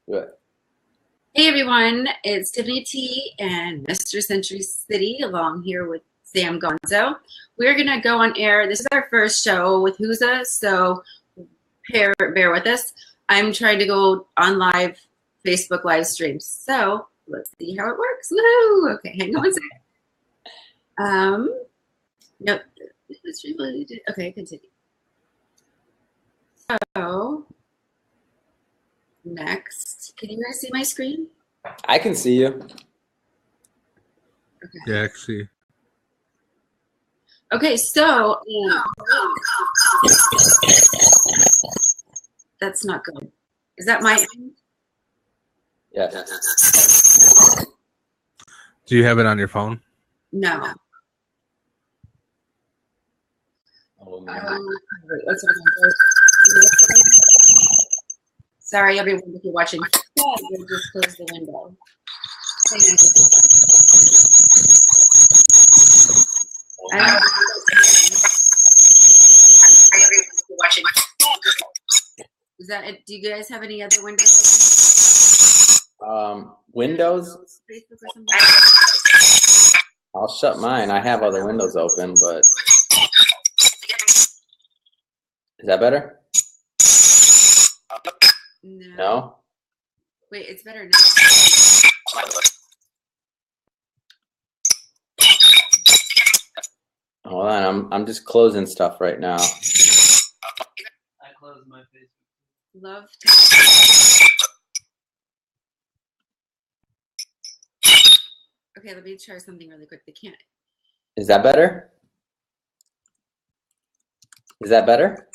Good. Hey everyone, it's Tiffany T and Mr. Century City along here with Sam Gonzo. We're going to go on air. This is our first show with Whoza, so bear with us. I'm trying to go on live Facebook live streams. So let's see how it works. Woohoo! Okay, hang on one second. Nope. Okay, continue. So next, can you guys see my screen? I can see you. Okay. Yeah, I can see. Okay, so that's not good. Is that my end? Yeah. Do you have it on your phone? No. Oh, Sorry, everyone, if you're watching. We'll just close the window. Watching. Is that it? Do you guys have any other windows open? Windows? Facebook or something? I'll shut mine. I have other windows open, but is that better? No? Wait, it's better now. Hold on, I'm just closing stuff right now. I closed my Facebook. Love. Okay, let me try something really quick. They can't. Is that better? Is that better?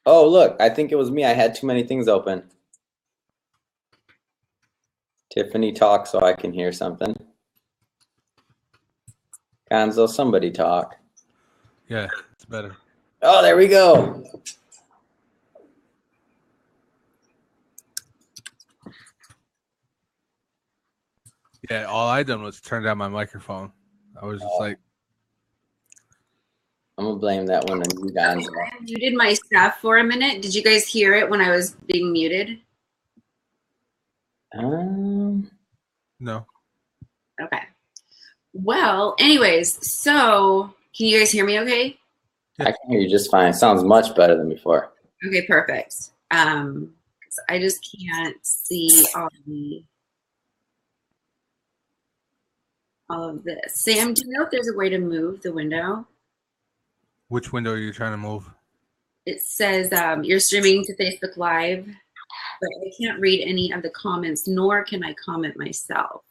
Oh, look, I think it was me. I had too many things open. Tiffany, talk so I can hear something. Gonzo, somebody talk. Yeah, it's better. Oh, there we go. Yeah, all I done was turn down my microphone. I was just like, I'm gonna blame that one on you, Gonzo. I muted my stuff for a minute. Did you guys hear it when I was being muted? no. Okay. Well, anyways, so can you guys hear me okay? I can hear you just fine. It sounds much better than before. Okay, perfect. 'Cause I just can't see all of this. Sam, do you know if there's a way to move the window? Which window are you trying to move? It says you're streaming to Facebook Live, but I can't read any of the comments, nor can I comment myself.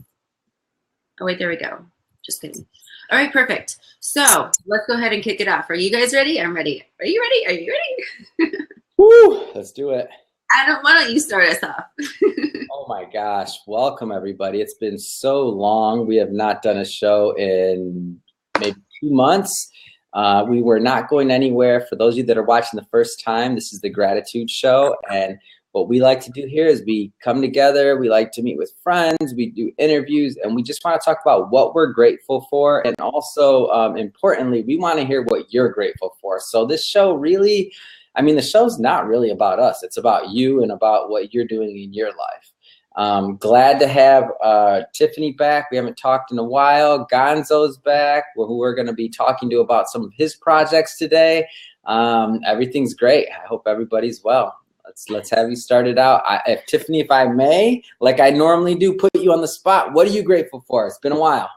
Oh, wait, there we go. Just kidding. All right, perfect. So let's go ahead and kick it off. Are you guys ready? I'm ready. Are you ready? Are you ready? Woo! Let's do it. Why don't you start us off? Oh my gosh. Welcome, everybody. It's been so long. We have not done a show in maybe 2 months. We were not going anywhere. For those of you that are watching the first time, this is the Gratitude Show. And what we like to do here is we come together. We like to meet with friends. We do interviews. And we just want to talk about what we're grateful for. And also, importantly, we want to hear what you're grateful for. So this show really, the show's not really about us. It's about you and about what you're doing in your life. Glad to have Tiffany back. We haven't talked in a while. Gonzo's back, who we're going to be talking to about some of his projects today. Everything's great. I hope everybody's well. Let's have you started out. Tiffany, if I may, like I normally do, put you on the spot. What are you grateful for? It's been a while.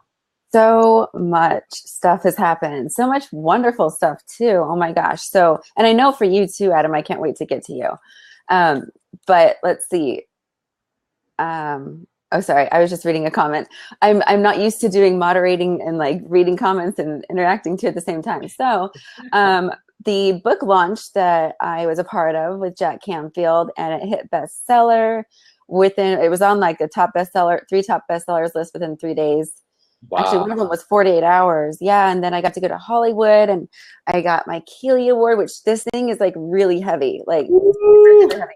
So much stuff has happened. So much wonderful stuff too. Oh my gosh. So, and I know for you too, Adam, I can't wait to get to you. But let's see. Oh, sorry. I was just reading a comment. I'm not used to doing moderating and like reading comments and interacting two at the same time. So, the book launch that I was a part of with Jack Canfield, and it hit bestseller it was on like the three top bestsellers list within 3 days. Wow. Actually, one of them was 48 hours. Yeah. And then I got to go to Hollywood and I got my Keeley Award, which this thing is like really heavy. Like, super heavy.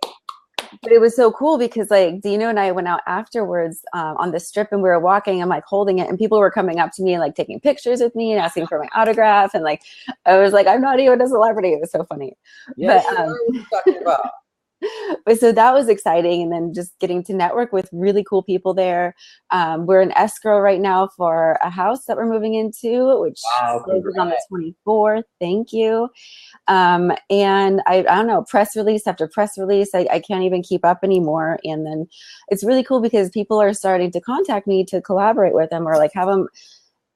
but it was so cool because like Dino and I went out afterwards on the strip and we were walking. I'm like holding it, and people were coming up to me and like taking pictures with me and asking for my autograph. And like I was like, I'm not even a celebrity. It was so funny. Yeah, But what are you talking about? but so that was exciting, and then just getting to network with really cool people there. We're in escrow right now for a house that we're moving into, which Wow, closes on the congrats. 24th. Thank you. And I don't know, press release after press release, I can't even keep up anymore. And then it's really cool because people are starting to contact me to collaborate with them, or like have them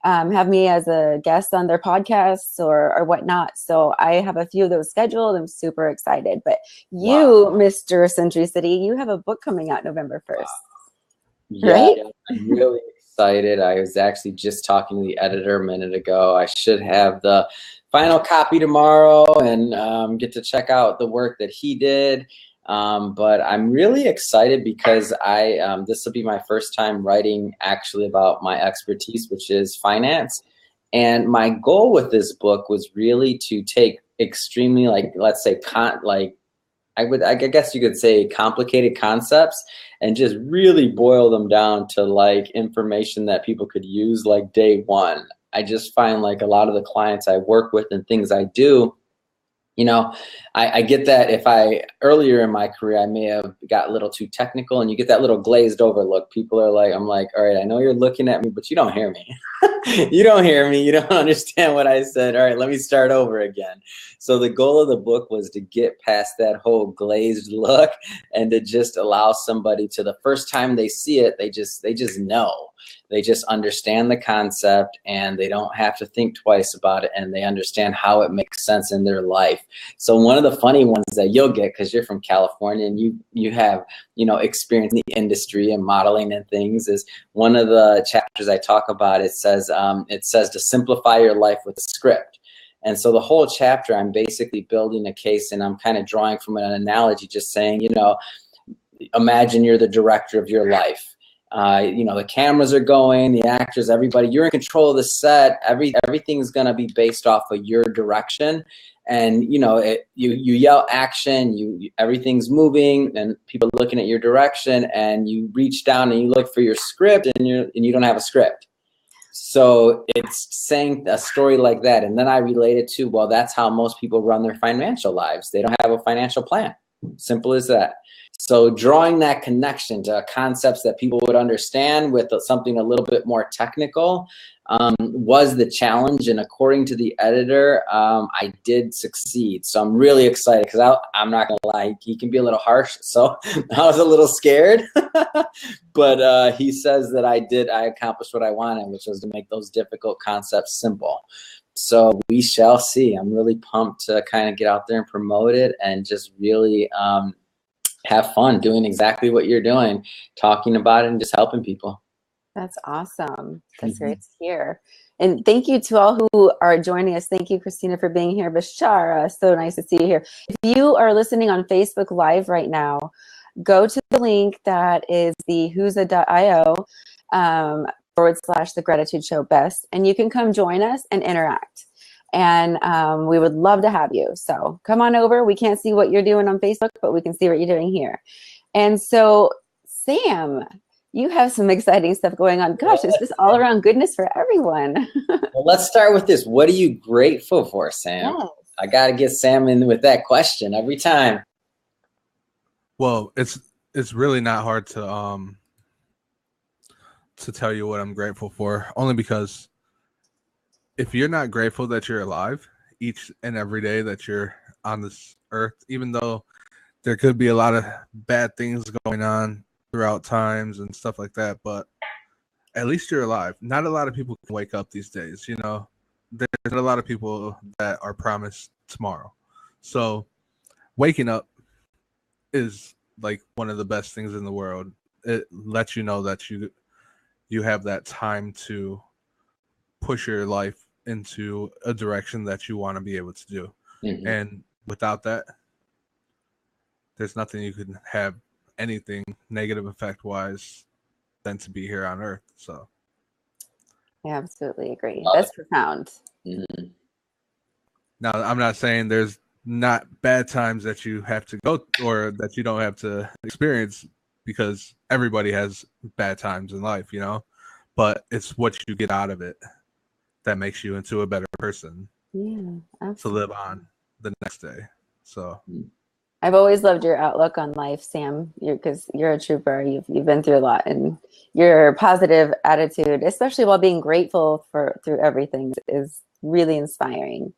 have me as a guest on their podcasts or whatnot. So I have a few of those scheduled. I'm super excited. But you, Wow. Mr. Century City, you have a book coming out November 1st, Yeah, right? I'm really excited. I was actually just talking to the editor a minute ago. I should have the final copy tomorrow and get to check out the work that he did. But I'm really excited because this will be my first time writing actually about my expertise, which is finance. And my goal with this book was really to take extremely, like, let's say, I guess you could say complicated concepts and just really boil them down to like information that people could use like day one. I just find like a lot of the clients I work with and things I do, I get that earlier in my career, I may have got a little too technical, and you get that little glazed over look. People are like, I'm like, all right, I know you're looking at me, but you don't hear me. You don't hear me. You don't understand what I said. All right, let me start over again. So the goal of the book was to get past that whole glazed look and to just allow somebody to, the first time they see it, they just know. They just understand the concept and they don't have to think twice about it, and they understand how it makes sense in their life. So one of the funny ones that you'll get, because you're from California and you have experience in the industry and modeling and things, is one of the chapters I talk about. It says to simplify your life with a script. And so the whole chapter, I'm basically building a case, and I'm kind of drawing from an analogy, just saying, imagine you're the director of your life. The cameras are going, the actors, everybody, you're in control of the set. Everything's going to be based off of your direction. And, you yell action, everything's moving and people are looking at your direction, and you reach down and you look for your script and you don't have a script. So it's saying a story like that. And then I relate it to, well, that's how most people run their financial lives. They don't have a financial plan. Simple as that. So drawing that connection to concepts that people would understand with something a little bit more technical was the challenge. And according to the editor, I did succeed. So I'm really excited because I'm not going to lie, he can be a little harsh. So I was a little scared. But he says that I accomplished what I wanted, which was to make those difficult concepts simple. So we shall see. I'm really pumped to kind of get out there and promote it and just really have fun doing exactly what you're doing, talking about it and just helping people. That's awesome. That's great to hear. And thank you to all who are joining us. Thank you, Christina, for being here. Bashara, so nice to see you here. If you are listening on Facebook Live right now, go to the link that is the whosa.io /the Gratitude Show Best, and you can come join us and interact. And we would love to have you. So come on over. We can't see what you're doing on Facebook, but we can see what you're doing here. And so, Sam, you have some exciting stuff going on. Gosh, it's just all around goodness for everyone. Well, let's start with this. What are you grateful for, Sam? Yes. I got to get Sam in with that question every time. Well, it's really not hard to tell you what I'm grateful for, only because if you're not grateful that you're alive each and every day that you're on this earth, even though there could be a lot of bad things going on throughout times and stuff like that, but at least you're alive. Not a lot of people can wake up these days, There's a lot of people that are promised tomorrow. So waking up is like one of the best things in the world. It lets you know that you have that time to push your life into a direction that you want to be able to do. Mm-hmm. And without that, there's nothing you could have anything negative effect wise than to be here on earth. So I absolutely agree. That's profound. Mm-hmm. Now, I'm not saying there's not bad times that you have to go or that you don't have to experience, because everybody has bad times in life, you know, but it's what you get out of it that makes you into a better person Yeah, to absolutely. live on the next day. So I've always loved your outlook on life, Sam. Because you're a trooper. You've been through a lot, and your positive attitude, especially while being grateful through everything, is really inspiring.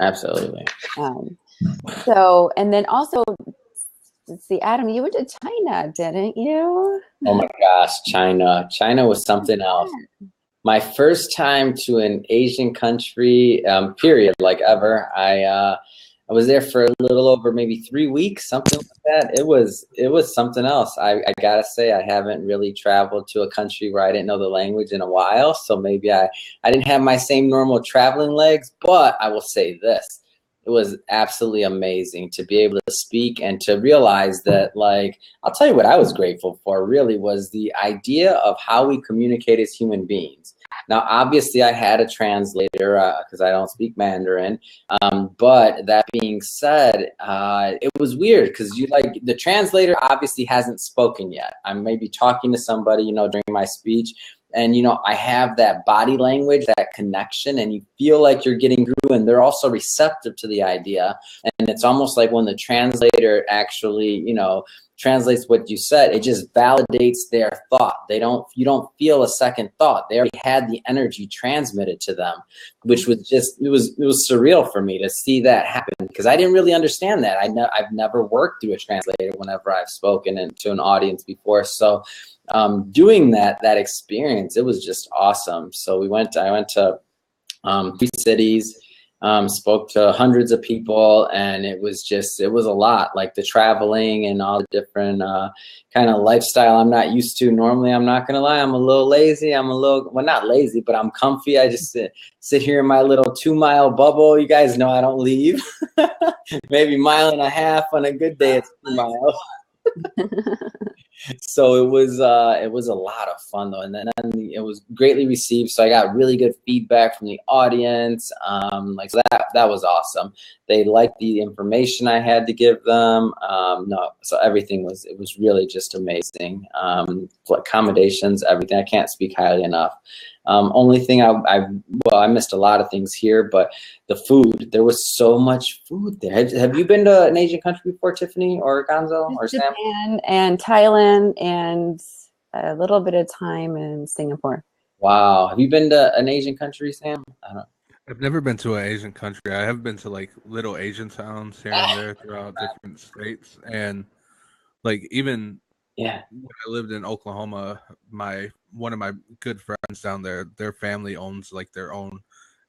Absolutely. So, and then also, let's see, Adam, you went to China, didn't you? Oh my gosh, China. China was something else. My first time to an Asian country, period, like ever. I was there for a little over maybe 3 weeks, something like that. It was something else. I gotta say, I haven't really traveled to a country where I didn't know the language in a while. So maybe I didn't have my same normal traveling legs, but I will say this. It was absolutely amazing to be able to speak and to realize that, like, I'll tell you what I was grateful for really was the idea of how we communicate as human beings. Now, obviously, I had a translator because I don't speak Mandarin. But that being said, it was weird because the translator obviously hasn't spoken yet. I'm maybe talking to somebody, you know, during my speech. And, you know, I have that body language, that connection, and you feel like you're getting through, and they're also receptive to the idea. And it's almost like when the translator actually, you know, translates what you said, it just validates their thought. You don't feel a second thought. They already had the energy transmitted to them, which was just, it was surreal for me to see that happen because I didn't really understand that. I've never worked through a translator whenever I've spoken to an audience before. So doing that experience, it was just awesome. So I went to 3 cities, spoke to hundreds of people, and it was a lot, like the traveling and all the different kind of lifestyle I'm not used to. Normally, I'm not gonna lie, I'm a little lazy. Well, not lazy, but I'm comfy. I just sit here in my little 2-mile bubble. You guys know I don't leave. Maybe 1.5 miles on a good day. It's 2 miles. So it was a lot of fun though, and then it was greatly received. So I got really good feedback from the audience. So that was awesome. They liked the information I had to give them. So everything was really just amazing. Accommodations, everything. I can't speak highly enough. Only thing I missed a lot of things here, but the food, there was so much food there. Have you been to an Asian country before, Tiffany or Gonzo or Sam? Japan and Thailand and a little bit of time in Singapore. Wow. Have you been to an Asian country, Sam? I don't know. I've never been to an Asian country. I have been to like little Asian towns here and there throughout different states. And like even when I lived in Oklahoma, one of my good friends down there, their family owns like their own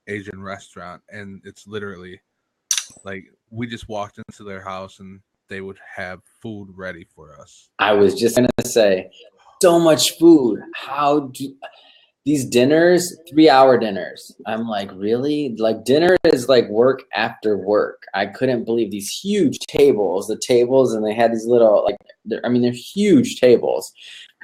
Asian restaurant, and it's literally like we just walked into their house and they would have food ready for us. I was just gonna say, so much food. These dinners, 3-hour dinners. I'm like, really? Like dinner is like work after work. I couldn't believe these huge tables, and they had these little, they're huge tables.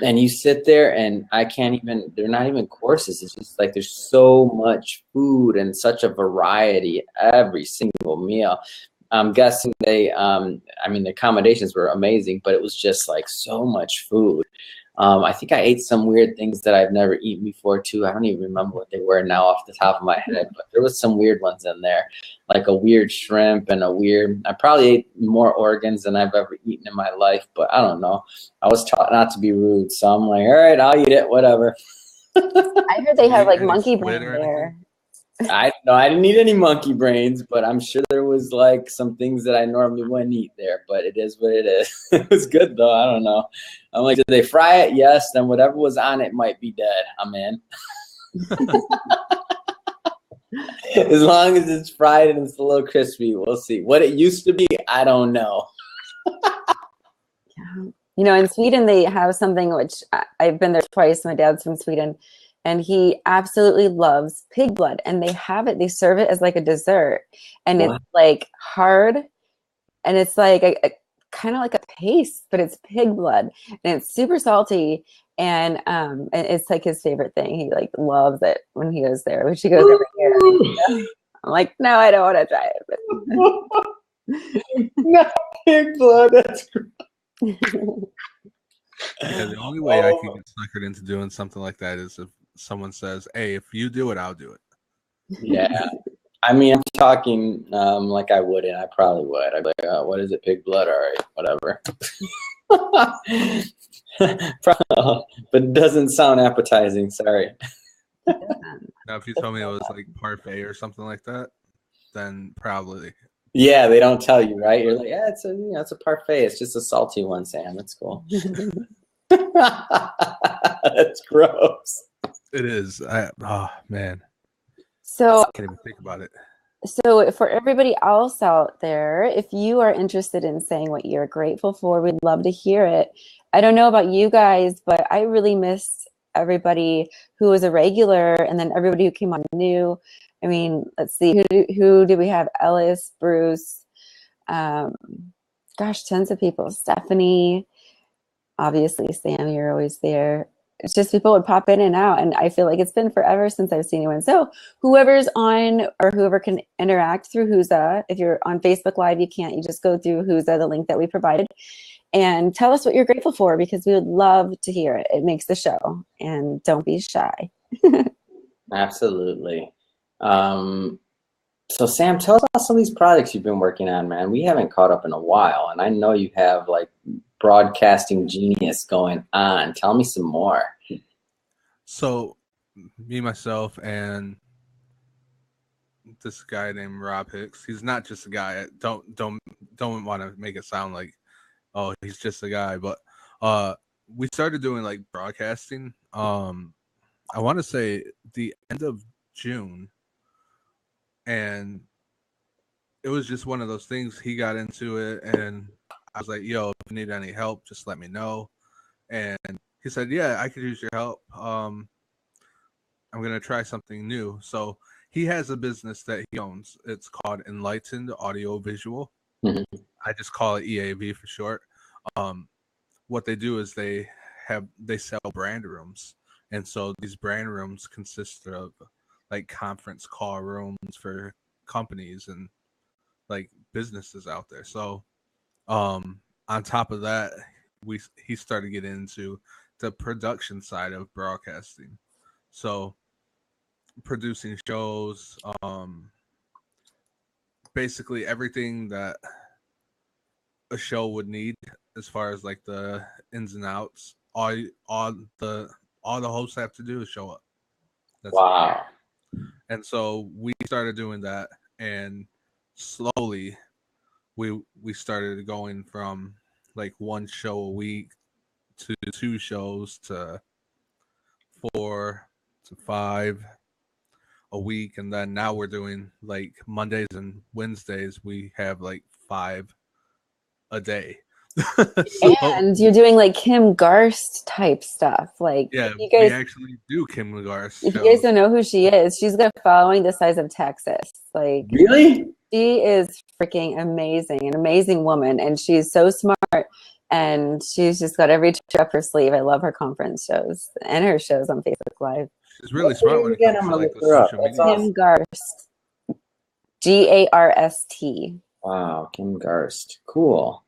And you sit there and they're not even courses. It's just like there's so much food and such a variety every single meal. I'm guessing the accommodations were amazing, but it was just like so much food. I think I ate some weird things that I've never eaten before too. I don't even remember what they were now off the top of my head, but there was some weird ones in there, like a weird shrimp and I probably ate more organs than I've ever eaten in my life, but I don't know. I was taught not to be rude, so I'm like, all right, I'll eat it, whatever. I heard they have like monkey brain there. I didn't eat any monkey brains, but I'm sure there was like some things that I normally wouldn't eat there, but it is what it is. It was good though. I don't know. I'm like, did they fry it? Yes. Then whatever was on it might be dead. I'm in. As long as it's fried and it's a little crispy, we'll see. What it used to be, I don't know. Yeah. You know, in Sweden, they have something which I've been there twice. My dad's from Sweden. And he absolutely loves pig blood, and they serve it as like a dessert, and it's like hard, and it's like a kind of like a paste, but it's pig blood, and it's super salty, and it's like his favorite thing. He like loves it when he goes there, which he goes every year. I'm like, no, I don't want to try it. No, pig blood. That's Yeah, the only way I can get suckered into doing something like that is if someone says, "Hey, if you do it, I'll do it." Yeah. I mean, I'm talking like I wouldn't. I probably would. I'd be like, oh, what is it? Pig blood? All right, whatever. But it doesn't sound appetizing. Sorry. Now, if you told me it was like parfait or something like that, then probably. Yeah, they don't tell you, right? You're like, yeah, it's a parfait. It's just a salty one, Sam. It's cool. That's gross. It is. Oh man, So I can't even think about it. So for everybody else out there, if you are interested in saying what you're grateful for, we'd love to hear it. I don't know about you guys, but I really miss everybody who was a regular and then everybody who came on new. I mean, let's see, who do we have? Ellis, Bruce, gosh, tons of people. Stephanie, obviously, Sam, you're always there. It's just people would pop in and out, and I feel like it's been forever since I've seen anyone. So whoever's on or whoever can interact through Whoza, if you're on Facebook Live, you can't. You just go through Whoza, the link that we provided, and tell us what you're grateful for because we would love to hear it. It makes the show, and don't be shy. Absolutely. So Sam, tell us about some of these projects you've been working on, man. We haven't caught up in a while, and I know you have like broadcasting genius going on. Tell me some more. So, me, myself, and this guy named Rob Hicks. He's not just a guy. Don't want to make it sound like, oh, he's just a guy. But we started doing like broadcasting. I want to say the end of June, and it was just one of those things. He got into it, and I was like, "Yo, if you need any help, just let me know." And he said, "Yeah, I could use your help. I'm gonna try something new." So he has a business that he owns. It's called Enlightened Audio Visual. Mm-hmm. I just call it EAV for short. What they do is they sell brand rooms, and so these brand rooms consist of like conference call rooms for companies and like businesses out there. So on top of that, he started getting into the production side of broadcasting. So producing shows, basically everything that a show would need as far as like the ins and outs. All the hosts have to do is show up. That's Wow. it. And so we started doing that, and slowly we started going from like one show a week to 2 shows to 4 to 5 a week, and then now we're doing like Mondays and Wednesdays we have like 5 a day. So, And you're doing like Kim Garst type stuff. Like, yeah, you guys, we actually do Kim Lagar's if shows. you guys don't know who she is, she's got a following the size of Texas. Like, Really? she is freaking amazing, an amazing woman, and she's so smart, and she's just got every trick up her sleeve. I love her conference shows and her shows on Facebook Live. She's really smart when it Again, comes I'm to gonna like look the her up. social That's media. awesome. Kim Garst, Garst. Wow, Kim Garst. Cool.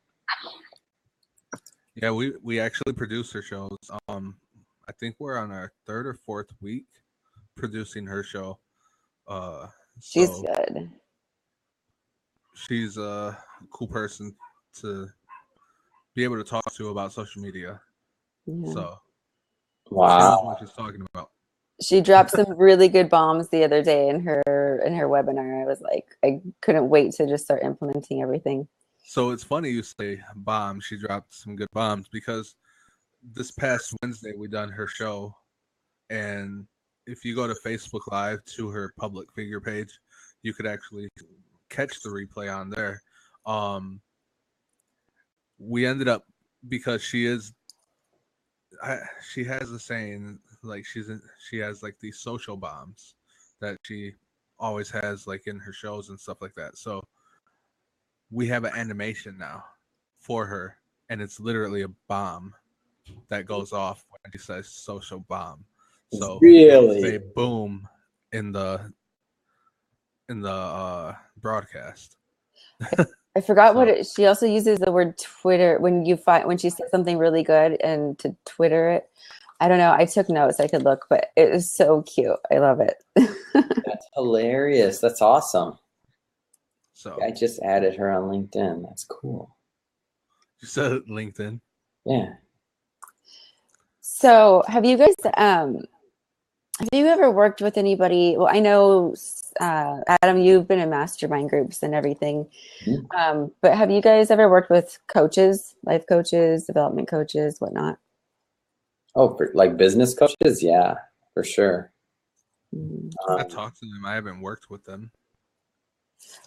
Yeah, we actually produce her shows. I think we're on our 3rd or 4th week producing her show. She's So good. she's a cool person to be able to talk to about social media. Yeah. So she Wow. knows what she's talking about. She dropped some really good bombs the other day in her webinar. I was like, I couldn't wait to just start implementing everything. So it's funny you say bomb. She dropped some good bombs because this past Wednesday we done her show, and if you go to Facebook Live to her public figure page, you could actually catch the replay on there. We ended up, because she has a saying, like she has like these social bombs that she always has like in her shows and stuff like that. So we have an animation now for her, and it's literally a bomb that goes off when she says social bomb. So Really? say boom in the broadcast. I forgot So- what she also uses the word Twitter when she says something really good and to Twitter it. I don't know. I took notes. I could look, but it is so cute. I love it. That's hilarious. That's awesome. So I just added her on LinkedIn. That's cool. you said LinkedIn. Yeah. So have you guys have you ever worked with anybody? Well, I know Adam, you've been in mastermind groups and everything. Mhm. But have you guys ever worked with coaches, life coaches, development coaches, whatnot? Oh, for like business coaches? Yeah, for sure. Mm. I've talked to them. I haven't worked with them.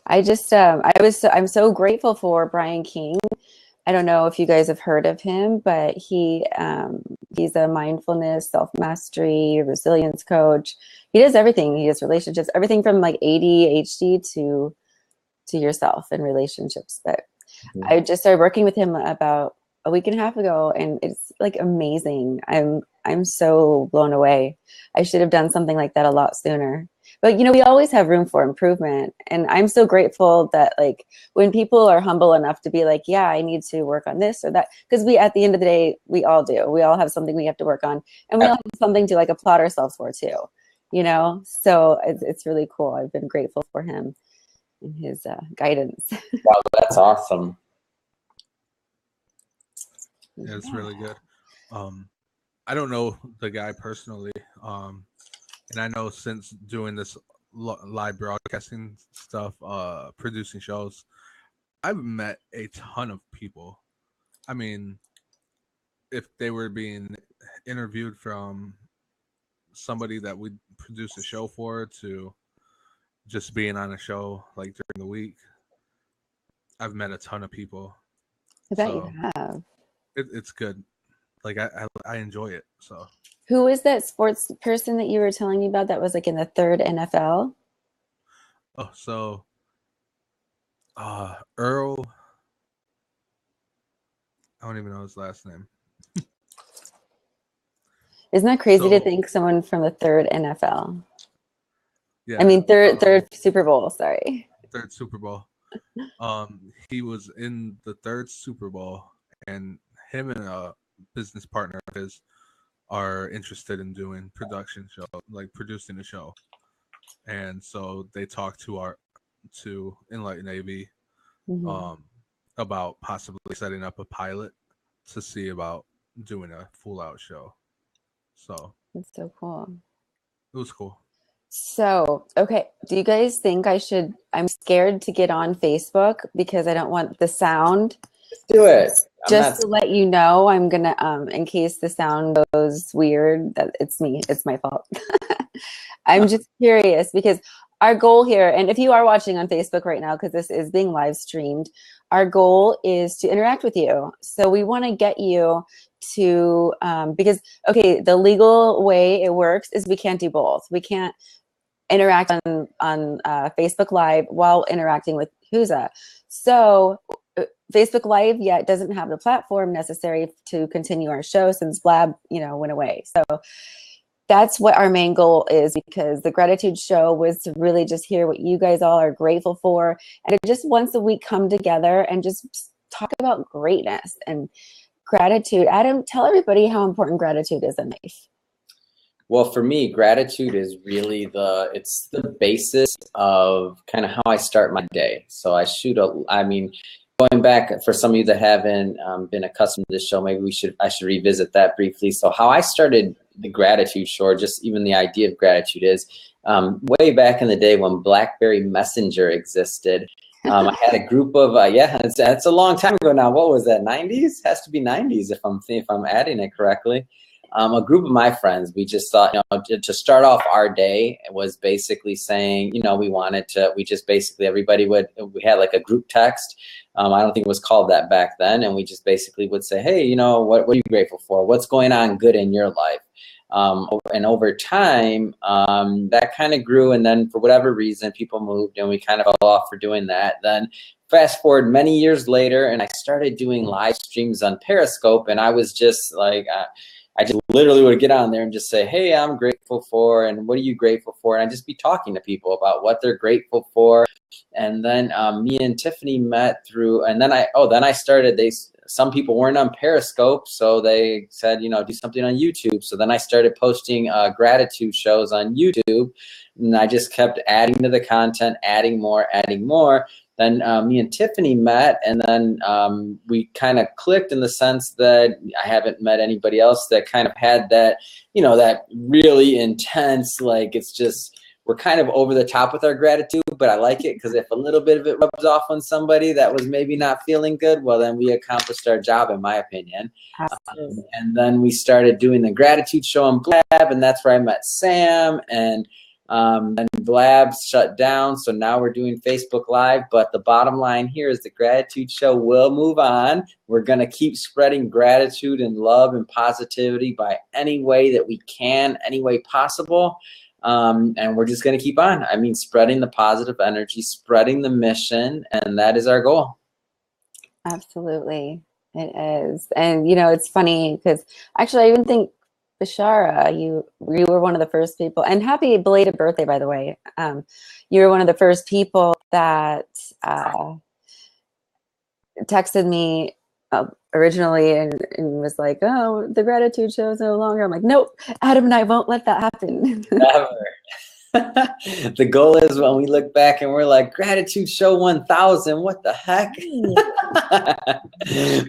I'm so grateful for Brian King. I don't know if you guys have heard of him, but he's a mindfulness, self-mastery, resilience coach. He does everything. He does relationships, everything from like ADHD to yourself and relationships. But Mhm. I just started working with him about a week and a half ago, and it's like amazing. I'm so blown away. I should have done something like that a lot sooner. But we always have room for improvement, and I'm so grateful that like when people are humble enough to be like, yeah, I need to work on this or that, because we at the end of the day we all do. We all have something we have to work on, and we all have something to like applaud ourselves for too. So it's really cool. I've been grateful for him and his guidance. Wow, that's awesome. Yeah, it's really good. I don't know the guy personally, and I know since doing this live broadcasting stuff, producing shows, I've met a ton of people. I mean, if they were being interviewed from somebody that we produce a show for to just being on a show like during the week, I've met a ton of people. I bet So you have. it's good. Like I enjoy it. So Who is that sports person that you were telling me about that was like in the third NFL? Earl, I don't even know his last name. Isn't that crazy to So- think someone from the third NFL? Yeah, I mean, third Super Bowl. Sorry. third Super Bowl. He was in the third Super Bowl, and him and a business partner of his are interested in doing production show, like producing a show. And so they talked to Enlighten AV Mhm. about possibly setting up a pilot to see about doing a full out show. So That's so cool. it was cool. So, okay, do you guys think I should? I'm scared to get on Facebook because I don't want the sound. Let's do it. Just to let you know, I'm gonna in case the sound goes weird, that it's me. It's my fault. I'm just curious because our goal here, and if you are watching on Facebook right now, because this is being live streamed, our goal is to interact with you. So we want to get you to because okay, the legal way it works is we can't do both. We can't interact on Facebook Live while interacting with Whoza. So Facebook Live yet doesn't have the platform necessary to continue our show since Blab, went away. So that's what our main goal is, because the Gratitude Show was to really just hear what you guys all are grateful for, and to just once a week come together and just talk about greatness and gratitude. Adam, tell everybody how important gratitude is in life. Well, for me, gratitude is really it's the basis of kind of how I start my day. So going back for some of you that haven't been accustomed to this show, maybe I should revisit that briefly. So how I started the Gratitude Show, or just even the idea of gratitude, is way back in the day when BlackBerry Messenger existed. I had a group of it's a long time ago now. What was that? 90s? Has to be 90s if I'm adding it correctly. A group of my friends, we just thought, to start off our day was basically saying, we had like a group text. I don't think it was called that back then. And we just basically would say, hey, what are you grateful for? What's going on good in your life? And over time, that kind of grew. And then for whatever reason, people moved and we kind of fell off for doing that. Then fast forward many years later, and I started doing live streams on Periscope. And I was just like, I just literally would get on there and just say, hey, I'm grateful for, and what are you grateful for? And I'd just be talking to people about what they're grateful for, And then me and Tiffany met through, and then I started, some people weren't on Periscope, so they said, do something on YouTube. So then I started posting gratitude shows on YouTube, and I just kept adding to the content, adding more. Then me and Tiffany met, and then we kind of clicked in the sense that I haven't met anybody else that kind of had that, that really intense, like, it's just, we're kind of over the top with our gratitude, but I like it because if a little bit of it rubs off on somebody that was maybe not feeling good, well, then we accomplished our job, in my opinion. And then we started doing the gratitude show on Blab, and that's where I met Sam, and Blab shut down, so now we're doing Facebook Live. But the bottom line here is the gratitude show will move on. We're going to keep spreading gratitude and love and positivity by any way that we can, any way possible. And we're just going to keep on. I mean, spreading the positive energy, spreading the mission, and that is our goal. Absolutely. It is. And, it's funny because actually I even think, Bashara, you were one of the first people, and happy belated birthday, by the way. You were one of the first people that texted me originally and was like, oh, the gratitude show is no longer. I'm like, nope, Adam and I won't let that happen. Never. The goal is when we look back and we're like, gratitude show 1000, what the heck?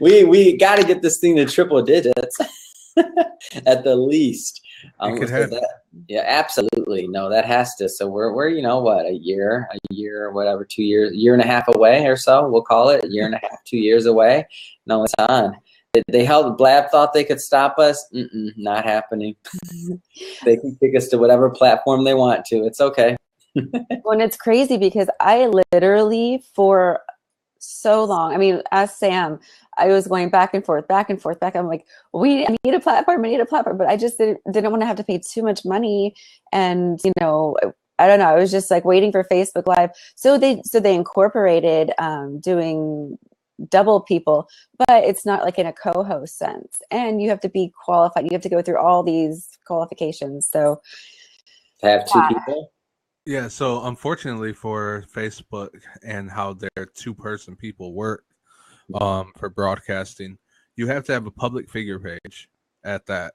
we got to get this thing to triple digits. At the least. Yeah, absolutely. No, that has to. So we're what, a year or whatever, 2 years, year and a half away or so. We'll call it a year and a half, 2 years away. No, it's on. Blab thought they could stop us. Not happening. They can kick us to whatever platform they want to. It's okay. Well, and it's crazy because I literally for so long, I mean, as Sam, I was going back and forth. I'm like, I need a platform, but I just didn't want to have to pay too much money. And, I don't know, I was just like waiting for Facebook Live. So they incorporated doing double people, but it's not like in a co-host sense. And you have to be qualified. You have to go through all these qualifications. So to have two people? Yeah, so unfortunately for Facebook and how their two-person people work for broadcasting, you have to have a public figure page at that.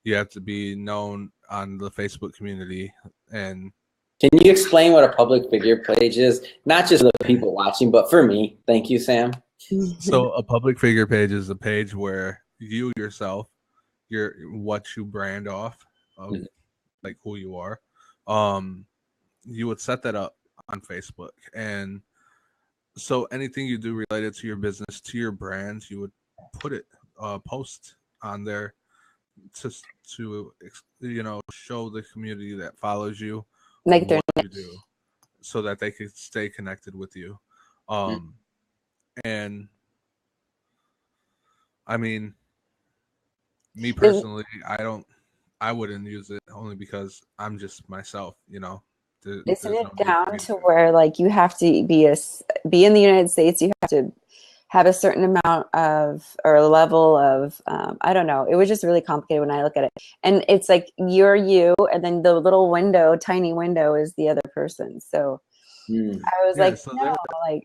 You have to be known on the Facebook community. And can you explain what a public figure page is? Not just the people watching, but for me. Thank you, Sam. So a public figure page is a page where you yourself, what you brand off of, like who you are. You would set that up on Facebook, and so anything you do related to your business, to your brand, you would put it, post on there to show the community that follows you like what you do, so that they could stay connected with you. And I mean, me personally, I wouldn't use it only because I'm just myself, Isn't it down to where like you have to be in the United States, you have to have a certain amount of or level of I don't know. It was just really complicated when I look at it. And it's like you're you, and then the little window, tiny window, is the other person. So I was like, no, like.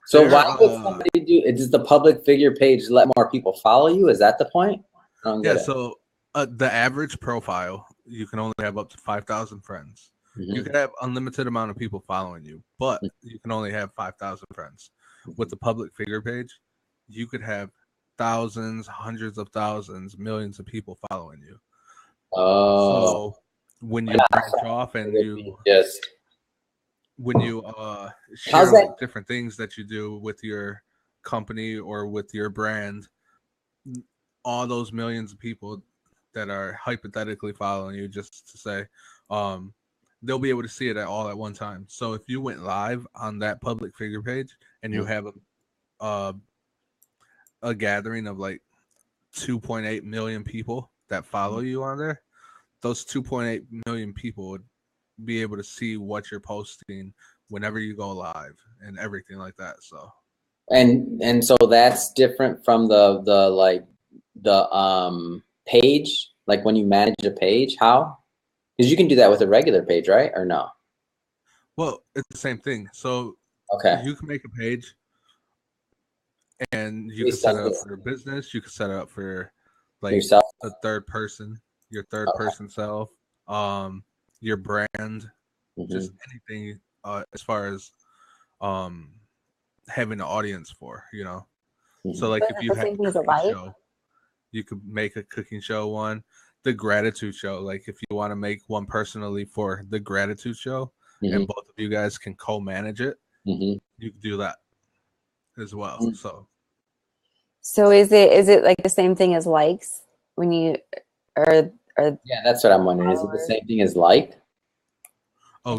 So why would somebody do? Does the public figure page let more people follow you? Is that the point? Yeah. So the average profile, you can only have up to 5,000 friends. You can have unlimited amount of people following you, but you can only have 5,000 friends. With the public figure page, you could have thousands, hundreds of thousands, millions of people following you. So when you branch off and when you share like different things that you do with your company or with your brand, all those millions of people that are hypothetically following you, just to say, they'll be able to see it all at one time. So if you went live on that public figure page and you have a gathering of like 2.8 million people that follow you on there, those 2.8 million people would be able to see what you're posting whenever you go live and everything like that. So and so that's different from the page, like when you manage a page. How? Because you can do that with a regular page, right? Or no? Well, it's the same thing. So Okay. you can make a page and you Please can set don't it up do it. for a business. You can set it up for like Yourself. a third person, your third Okay. person self, your brand, Mhm. just anything as far as having an audience for, you know. So Mhm. like But if is you it the have same a thing as a cooking live? show, you could make a cooking show one. The gratitude show, like if you want to make one personally for the gratitude show and Mhm. both of you guys can co-manage it, Mhm. you can do that as well. Mhm. So So is it like the same thing as likes when you or Yeah, that's what I'm wondering. Is it the followers? same thing as like?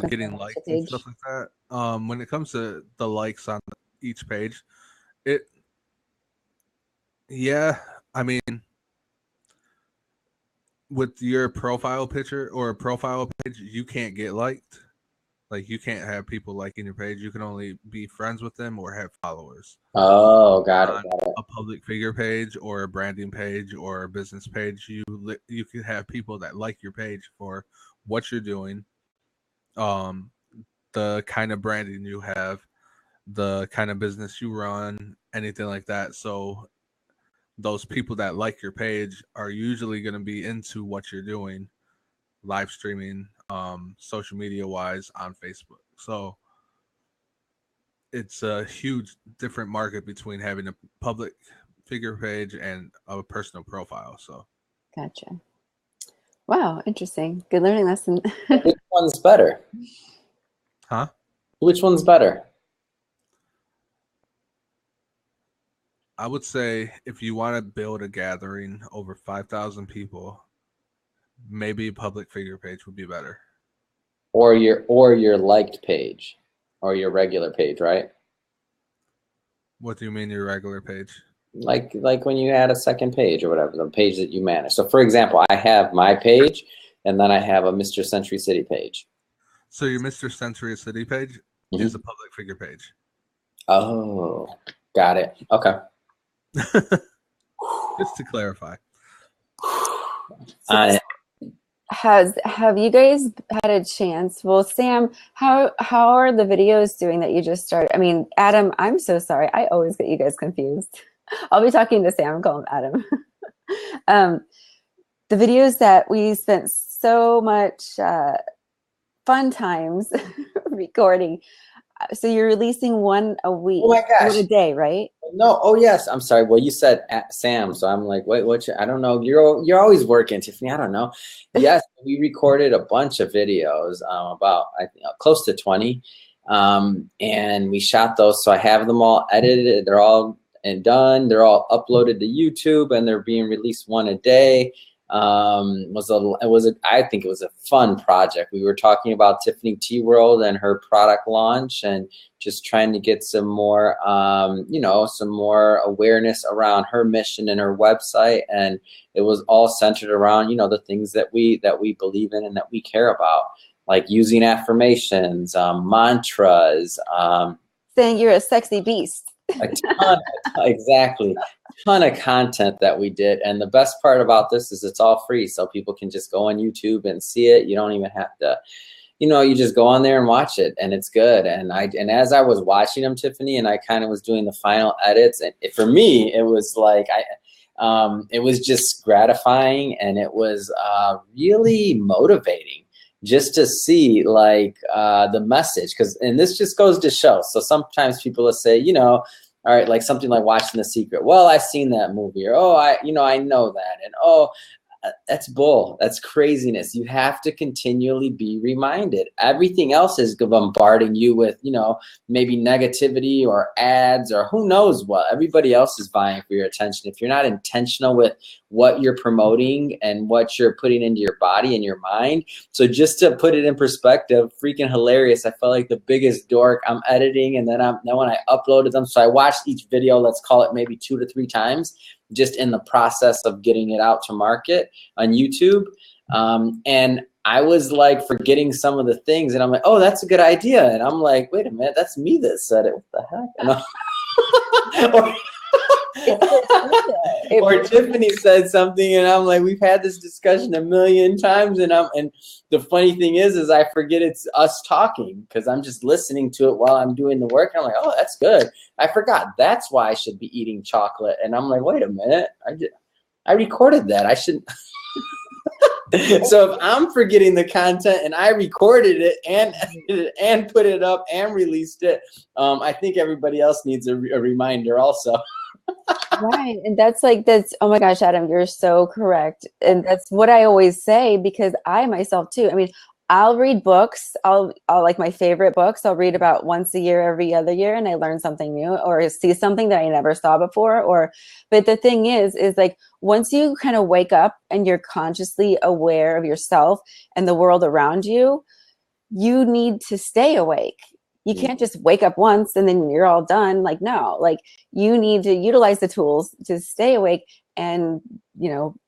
getting Like a likes and page? stuff like that. When it comes to the likes on each page, it yeah, I mean with your profile picture or a profile page, you can't get liked. Like you can't have people liking your page. You can only be friends with them or have followers. Oh, got it. On a public figure page or a branding page or a business page, you can have people that like your page for what you're doing, um, the kind of branding you have, the kind of business you run, anything like that. So those people that like your page are usually going to be into what you're doing, live streaming, social media wise on Facebook. So it's a huge different market between having a public figure page and a personal profile. So Gotcha. Wow, interesting. Good learning lesson. Which one's better? huh? Which one's better? I would say if you want to build a gathering over 5,000 people, maybe a public figure page would be better. Or your liked page, or your regular page, right? What do you mean your regular page? Like when you add a second page or whatever, the page that you manage. So for example, I have my page, and then I have a Mr. Century City page. So your Mr. Century City page Mhm. is a public figure page. Oh, got it. Okay. Just to clarify. On it. Have you guys had a chance? Well, Sam, how are the videos doing that you just started? I mean, Adam, I'm so sorry. I always get you guys confused. I'll be talking to Sam, call him Adam. The videos that we spent so much fun times recording. So you're releasing one a week, Oh my gosh. one a day, right? No, oh yes, I'm sorry. Well, you said Sam, so I'm like, wait, I don't know. You're always working, Tiffany. I don't know. Yes, we recorded a bunch of videos, about close to 20, and we shot those. So I have them all edited. They're all and done. They're all uploaded to YouTube, and they're being released one a day. I think it was a fun project. We were talking about Tiffany Tea World and her product launch, and just trying to get some more, some more awareness around her mission and her website. And it was all centered around, the things that we believe in and that we care about, like using affirmations, mantras, Saying you're a sexy beast. a ton, exactly, ton of content that we did. And the best part about this is it's all free, so people can just go on YouTube and see it. You don't even have to, you just go on there and watch it, and it's good. And as I was watching them, Tiffany, and I kind of was doing the final edits, and for me, it was like it was just gratifying, and it was really motivating just to see the message. And this just goes to show. So sometimes people will say, all right, like something like Watching The Secret. Well, I've seen that movie, or I know that, and that's bull. That's craziness. You have to continually be reminded. Everything else is bombarding you with, maybe negativity or ads or who knows what. Everybody else is vying for your attention. If you're not intentional with what you're promoting and what you're putting into your body and your mind. So just to put it in perspective, freaking hilarious. I felt like the biggest dork. I'm editing, and then when I uploaded them, so I watched each video, let's call it maybe 2 to 3 times, just in the process of getting it out to market on YouTube. And I was like forgetting some of the things, and I'm like, oh, that's a good idea. And I'm like, wait a minute, that's me that said it. What the heck? Or Tiffany said something, and I'm like, we've had this discussion a million times, and the funny thing is I forget it's us talking because I'm just listening to it while I'm doing the work. And I'm like, oh, that's good. I forgot that's why I should be eating chocolate, and I'm like, wait a minute, I recorded that. I shouldn't. So if I'm forgetting the content and I recorded it and put it up and released it, I think everybody else needs a reminder also. Right. And that's oh my gosh, Adam, you're so correct. And that's what I always say, because I myself too, I mean, I'll read books. I'll like my favorite books. I'll read about once a year, every other year, and I learn something new or see something that I never saw before. But the thing is like once you kind of wake up and you're consciously aware of yourself and the world around you, you need to stay awake. You can't just wake up once and then you're all done. Like, no, like you need to utilize the tools to stay awake and,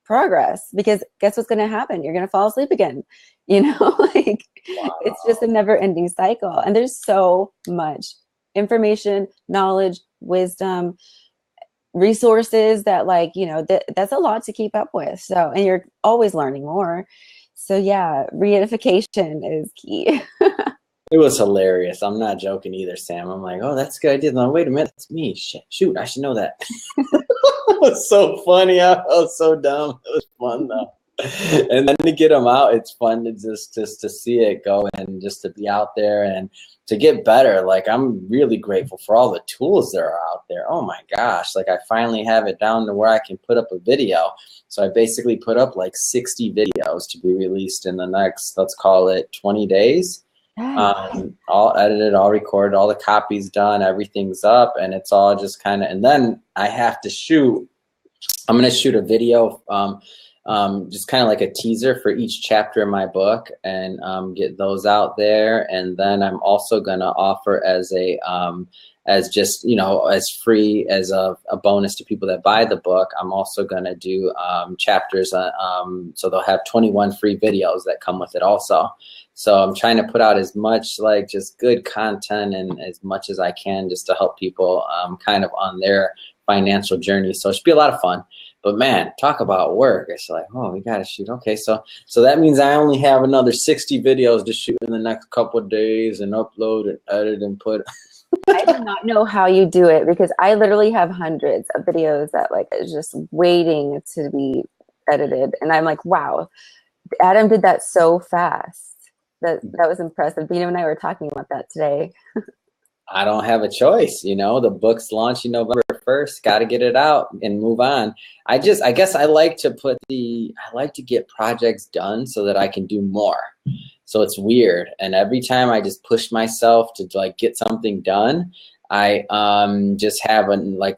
progress, because guess what's going to happen? You're going to fall asleep again. Like it's just a never ending cycle. And there's so much information, knowledge, wisdom, resources that that's a lot to keep up with. So, and you're always learning more. So yeah, re-edification is key. It was hilarious. I'm not joking either, Sam. I'm like, oh, that's a good idea. No, wait a minute. It's me. Shoot, I should know that. It was so funny. I was so dumb. It was fun, though. And then to get them out, it's fun to just to see it go and just to be out there and to get better. Like, I'm really grateful for all the tools that are out there. Oh, my gosh. Like, I finally have it down to where I can put up a video. So I basically put up like 60 videos to be released in the next, let's call it 20 days. All edited, all recorded, all the copies done, everything's up, and it's all just kind of, and then I have to I'm going to shoot a video, just kind of like a teaser for each chapter in my book, and get those out there. And then I'm also going to offer as just, as free as a bonus to people that buy the book. I'm also going to do chapters, so they'll have 21 free videos that come with it also. So I'm trying to put out as much like just good content and as much as I can just to help people kind of on their financial journey. So it should be a lot of fun. But man, talk about work. It's like, oh, we got to shoot. Okay, so that means I only have another 60 videos to shoot in the next couple of days and upload and edit and put. I do not know how you do it, because I literally have hundreds of videos that is just waiting to be edited. And I'm like, wow, Adam did that so fast. That was impressive. Dina and I were talking about that today. I don't have a choice. The book's launching November 1st. Got to get it out and move on. I guess I like to get projects done so that I can do more. So it's weird. And every time I just push myself to get something done, I just have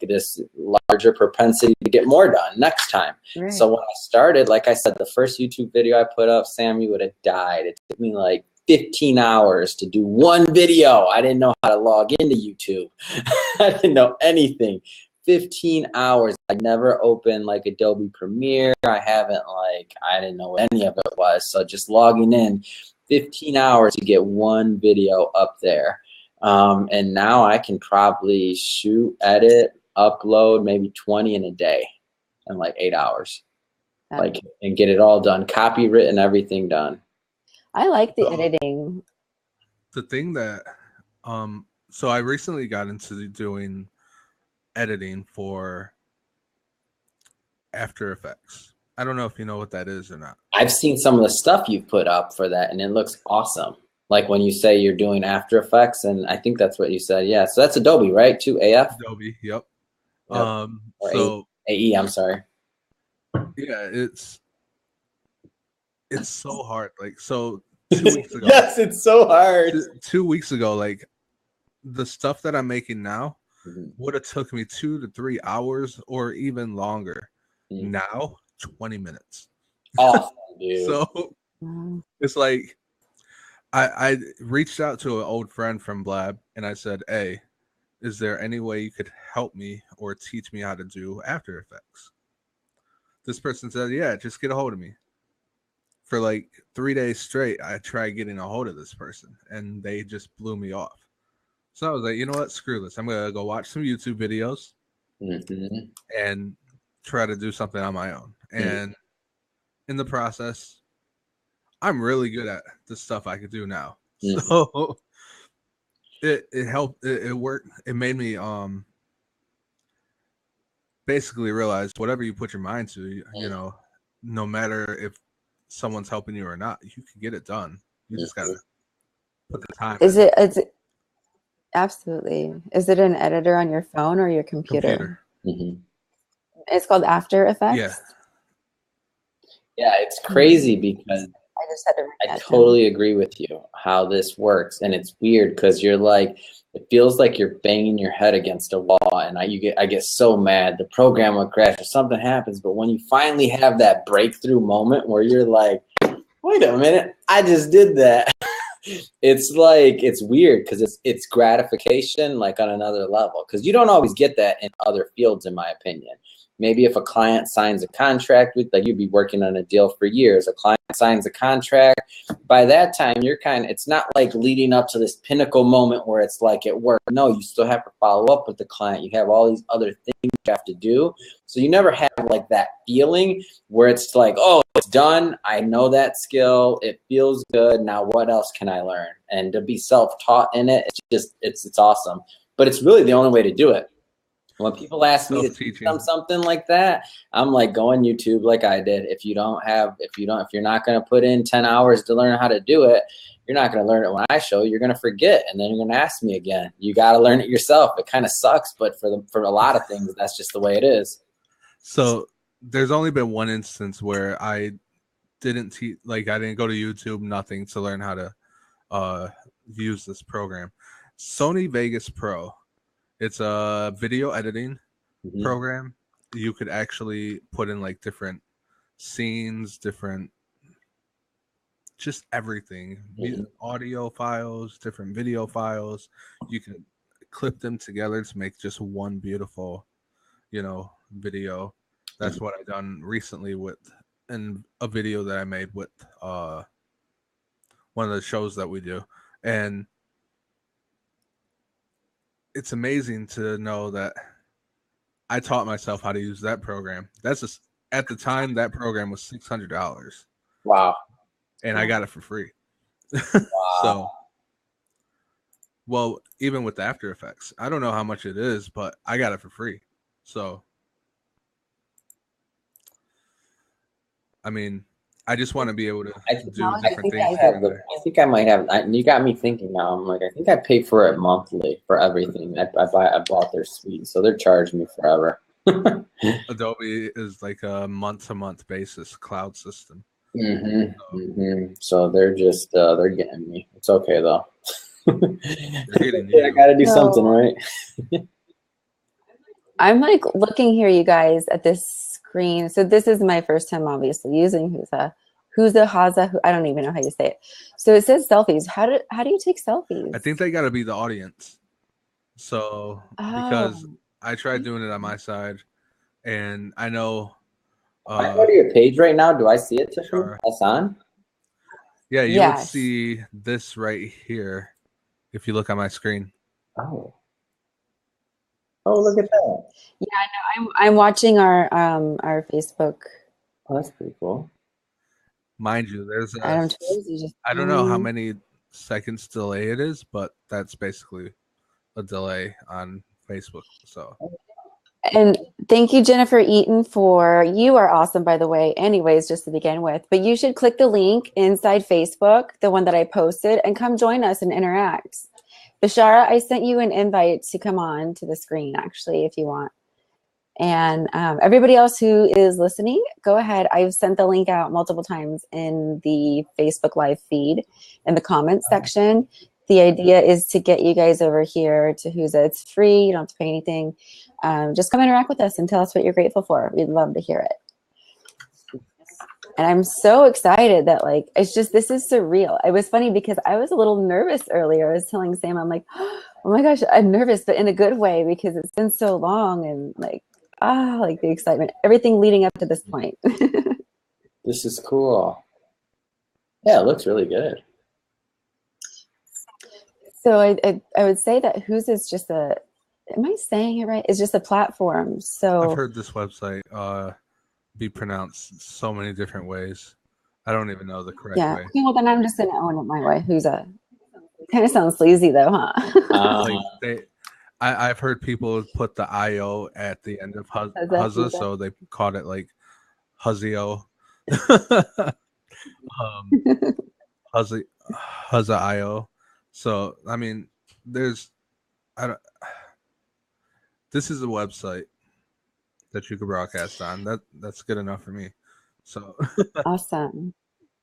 this larger propensity to get more done next time. Right. So when I started, like I said, the first YouTube video I put up, Sam, you would have died. It took me like 15 hours to do one video. I didn't know how to log into YouTube. I didn't know anything. 15 hours. I never opened Adobe Premiere. I didn't know what any of it was. So just logging in, 15 hours to get one video up there. And now I can probably shoot, edit, upload maybe 20 in a day in 8 hours, and get it all done, copywritten, everything done. I like the editing. The thing that, so I recently got into doing editing for After Effects. I don't know if you know what that is or not. I've seen some of the stuff you've put up for that, and it looks awesome. Like when you say you're doing After Effects, and I think that's what you said. Yeah, so that's Adobe, right? Too AF? Adobe, yep. Or so AE, I'm sorry. Yeah, it's so hard. 2 weeks ago. Yes, it's so hard. 2 weeks ago, the stuff that I'm making now would have took me 2 to 3 hours or even longer. Now, 20 minutes. Awesome, dude. So it's like I reached out to an old friend from Blab and I said, hey, is there any way you could help me or teach me how to do After Effects? This person said, yeah, just get a hold of me. For 3 days straight, I tried getting a hold of this person and they just blew me off. So I was like, you know what? Screw this. I'm going to go watch some YouTube videos and try to do something on my own. And in the process, I'm really good at the stuff I could do now. So it helped. It worked. It made me basically realize whatever you put your mind to, you know, no matter if someone's helping you or not, you can get it done. You just gotta put the time. Is it absolutely? Is it an editor on your phone or your computer? It's called After Effects. Yeah, it's crazy because I just had to write I that totally agree with you how this works, and it's weird because you're like, it feels like you're banging your head against a wall, and I get so mad. The program will crash or something happens, but when you finally have that breakthrough moment where you're like, wait a minute, I just did that. It's like, it's weird because it's gratification like on another level, because you don't always get that in other fields, in my opinion. Maybe if a client signs a contract with, like, you'd be working on a deal for years, a client signs a contract, by that time you're it's not like leading up to this pinnacle moment where it's like at work. No, you still have to follow up with the client. You have all these other things you have to do. So you never have like that feeling where it's like, oh, it's done. I know that skill. It feels good. Now what else can I learn? And to be self-taught in it, it's just, it's awesome. But it's really the only way to do it. When people ask me to teach them something like that, I'm like, go on YouTube like I did. If you're not going to put in 10 hours to learn how to do it, you're not going to learn it when I show you. You're going to forget, and then you're going to ask me again. You got to learn it yourself. It kind of sucks, but for a lot of things, that's just the way it is. So there's only been one instance where I didn't teach, like I didn't go to YouTube, nothing to learn how to use this program. Sony Vegas Pro. It's a video editing program. You could actually put in like different scenes, just everything, audio files, different video files. You can clip them together to make just one beautiful, video. That's what I've done recently in a video that I made with one of the shows that we do. And it's amazing to know that I taught myself how to use that program. That's just, at the time, that program was $600. Wow. And I got it for free. Wow. So, well, even with the After Effects, I don't know how much it is, but I got it for free. So, I mean, I just want to be able to do different things. I think I might have. You got me thinking now. I'm like, I think I pay for it monthly for everything. I bought their suite, so they're charging me forever. Adobe is like a month-to-month basis cloud system. So they're just they're getting me. It's okay though. They're getting you. I got to do something, right? I'm like looking here, you guys, at this screen. So this is my first time, obviously, using Haza. I don't even know how you say it. So it says selfies. How do you take selfies? I think they got to be the audience. So because I tried doing it on my side, and I know. I go to your page right now. Do I see it, Tiffany? That's on? Yeah, you would see this right here if you look on my screen. Oh, look at that. Yeah, I know. I'm watching our Facebook. Oh, that's pretty cool. Mind you, there's I don't know how many seconds delay it is, but that's basically a delay on Facebook. So. And thank you, Jennifer Eaton, you are awesome, by the way, anyways, just to begin with. But you should click the link inside Facebook, the one that I posted, and come join us and interact. Bashara, I sent you an invite to come on to the screen, actually, if you want. And everybody else who is listening, go ahead. I've sent the link out multiple times in the Facebook Live feed in the comments section. The idea is to get you guys over here to Huza. It's free. You don't have to pay anything. Just come interact with us and tell us what you're grateful for. We'd love to hear it. And I'm so excited that this is surreal. It was funny because I was a little nervous earlier. I was telling Sam, I'm like, oh my gosh, I'm nervous, but in a good way because it's been so long and the excitement, everything leading up to this point. This is cool. Yeah, it looks really good. So I would say that Who's is just am I saying it right? It's just a platform. So I've heard this website be pronounced so many different ways. I don't even know the correct yeah. way. Okay, well then I'm just gonna own it my way. Who's a kind of sounds sleazy though, huh? Like I've heard people put the IO at the end of Huzza, so they called it like Huzzio. Huzza IO. So I mean, this is a website that you could broadcast on. That's good enough for me. So Awesome.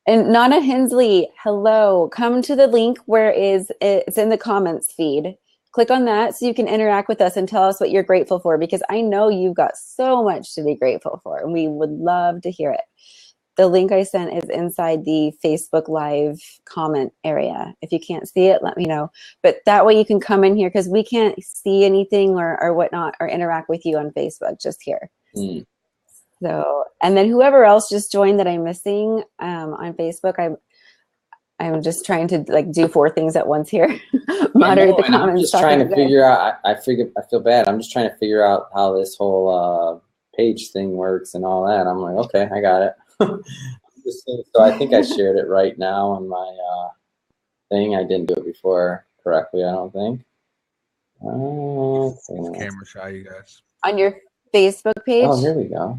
And Nana Hensley, hello. Come to the link where it's in the comments feed. Click on that so you can interact with us and tell us what you're grateful for, because I know you've got so much to be grateful for, and we would love to hear it. The link I sent is inside the Facebook Live comment area. If you can't see it, let me know. But that way you can come in here, because we can't see anything or whatnot or interact with you on Facebook, just here. So, and then whoever else just joined that I'm missing on Facebook, I'm just trying to like do 4 things at once here. Moderate the comments. I'm just trying to figure out. I feel bad. I'm just trying to figure out how this whole page thing works and all that. I'm like, okay, I got it. So I think I shared it right now on my thing. I didn't do it before correctly, I don't think. Camera shy, you guys. On your Facebook page? Oh, here we go.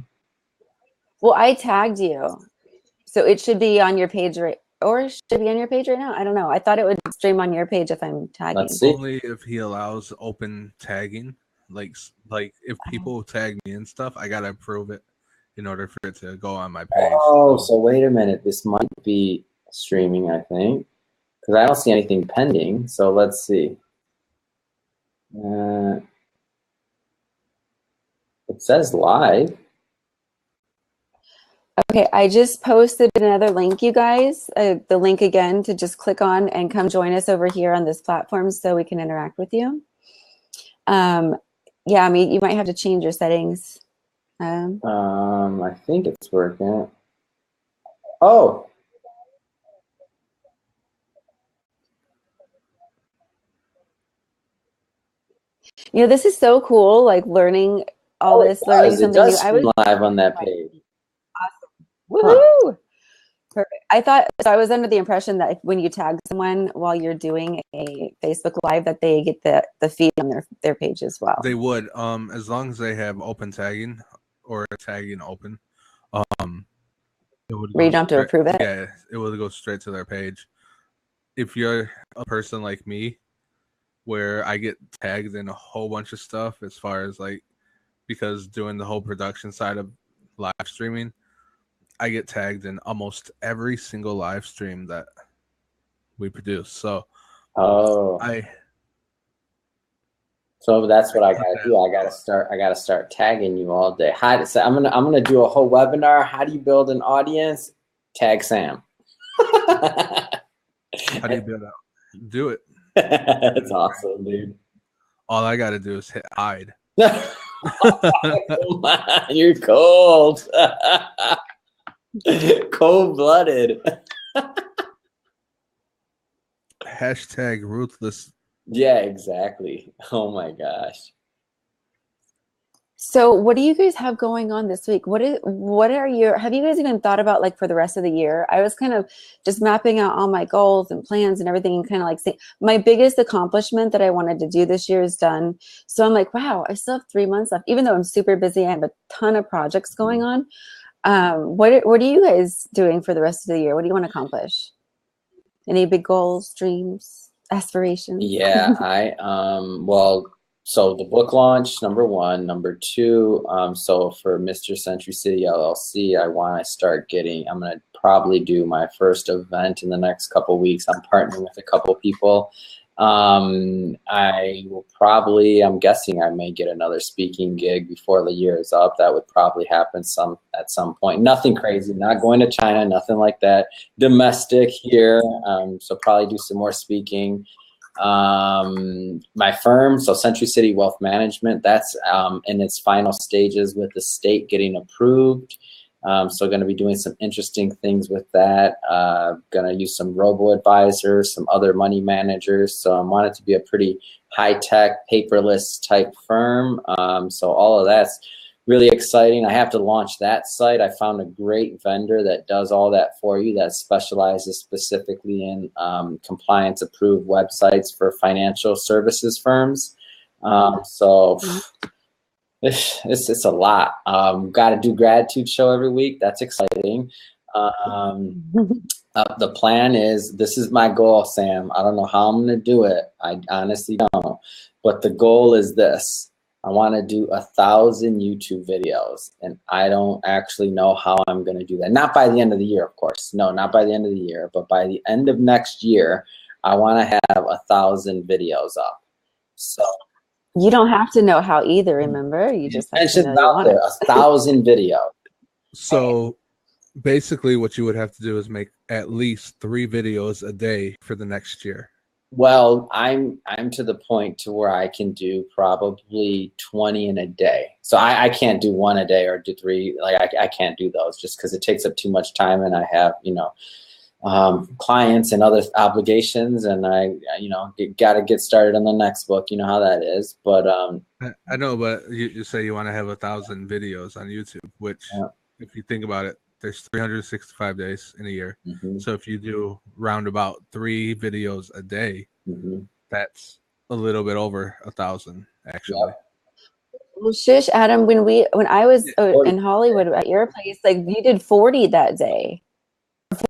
Well, I tagged you. So it should be on your page or it should be on your page right now. I don't know. I thought it would stream on your page if I'm tagging. Let's see. Only if he allows open tagging. Like if people tag me and stuff, I gotta approve it in order for it to go on my page. Oh, so wait a minute. This might be streaming, I think, because I don't see anything pending. So let's see. It says live. Okay, I just posted another link, you guys. The link again to just click on and come join us over here on this platform so we can interact with you. Yeah, I mean, you might have to change your settings. I think it's working. Oh. You know, this is so cool, like learning all this, learning something new. I was live on that page. Awesome. Woohoo! Perfect. I was under the impression that when you tag someone while you're doing a Facebook Live, that they get the feed on their page as well. They would, as long as they have open tagging or tagging open. It would where you don't have to approve it? Yeah, it would go straight to their page. If you're a person like me, where I get tagged in a whole bunch of stuff as far as like, because doing the whole production side of live streaming, I get tagged in almost every single live stream that we produce. So, so that's what I gotta do. I gotta start tagging you all day. So I'm gonna do a whole webinar. How do you build an audience? Tag Sam. How do you build that? Do it. That's awesome, dude. All I gotta do is hit hide. You're cold. Cold-blooded. Hashtag ruthless. Yeah, exactly. Oh my gosh. So what do you guys have going on this week? Have you guys even thought about like for the rest of the year? I was kind of just mapping out all my goals and plans and everything, and kind of like saying my biggest accomplishment that I wanted to do this year is done. So I'm like, wow, I still have 3 months left, even though I'm super busy. I have a ton of projects going on. What are you guys doing for the rest of the year? What do you want to accomplish? Any big goals, dreams, aspirations? Yeah, so the book launch, number 1. Number 2, so for Mr. Century City LLC, I want to start I'm going to probably do my first event in the next couple weeks. I'm partnering with a couple people. I will probably, I'm guessing I may get another speaking gig before the year is up. That would probably happen at some point. Nothing crazy, not going to China, nothing like that. Domestic here, so probably do some more speaking. My firm, so Century City Wealth Management, that's in its final stages with the state getting approved. So going to be doing some interesting things with that. Going to use some robo-advisors, some other money managers. So I want it to be a pretty high-tech, paperless type firm. So all of that's really exciting. I have to launch that site. I found a great vendor that does all that for you, that specializes specifically in compliance approved websites for financial services firms. So it's a lot. Got to do gratitude show every week. That's exciting. The plan is, this is my goal, Sam. I don't know how I'm going to do it. I honestly don't. But the goal is this. I want to do 1,000 YouTube videos, and I don't actually know how I'm going to do that. Not by the end of the year, of course. No, not by the end of the year, but by the end of next year, I want to have 1,000 videos up. So you don't have to know how either. Remember, you just have to know you want it. 1,000 videos. So basically, what you would have to do is make at least 3 videos a day for the next year. Well, I'm to the point to where I can do probably 20 in a day. So I can't do 1 a day or do 3. Like I can't do those just because it takes up too much time, and I have, you know, clients and other obligations, and I got to get started on the next book. You know how that is. But I know, but you say you want to have 1,000 videos on YouTube, which if you think about it, there's 365 days in a year. So if you do round about 3 videos a day, that's a little bit over 1,000 actually. Well, shush, Adam, when I was in Hollywood at your place, like you did 40 that day.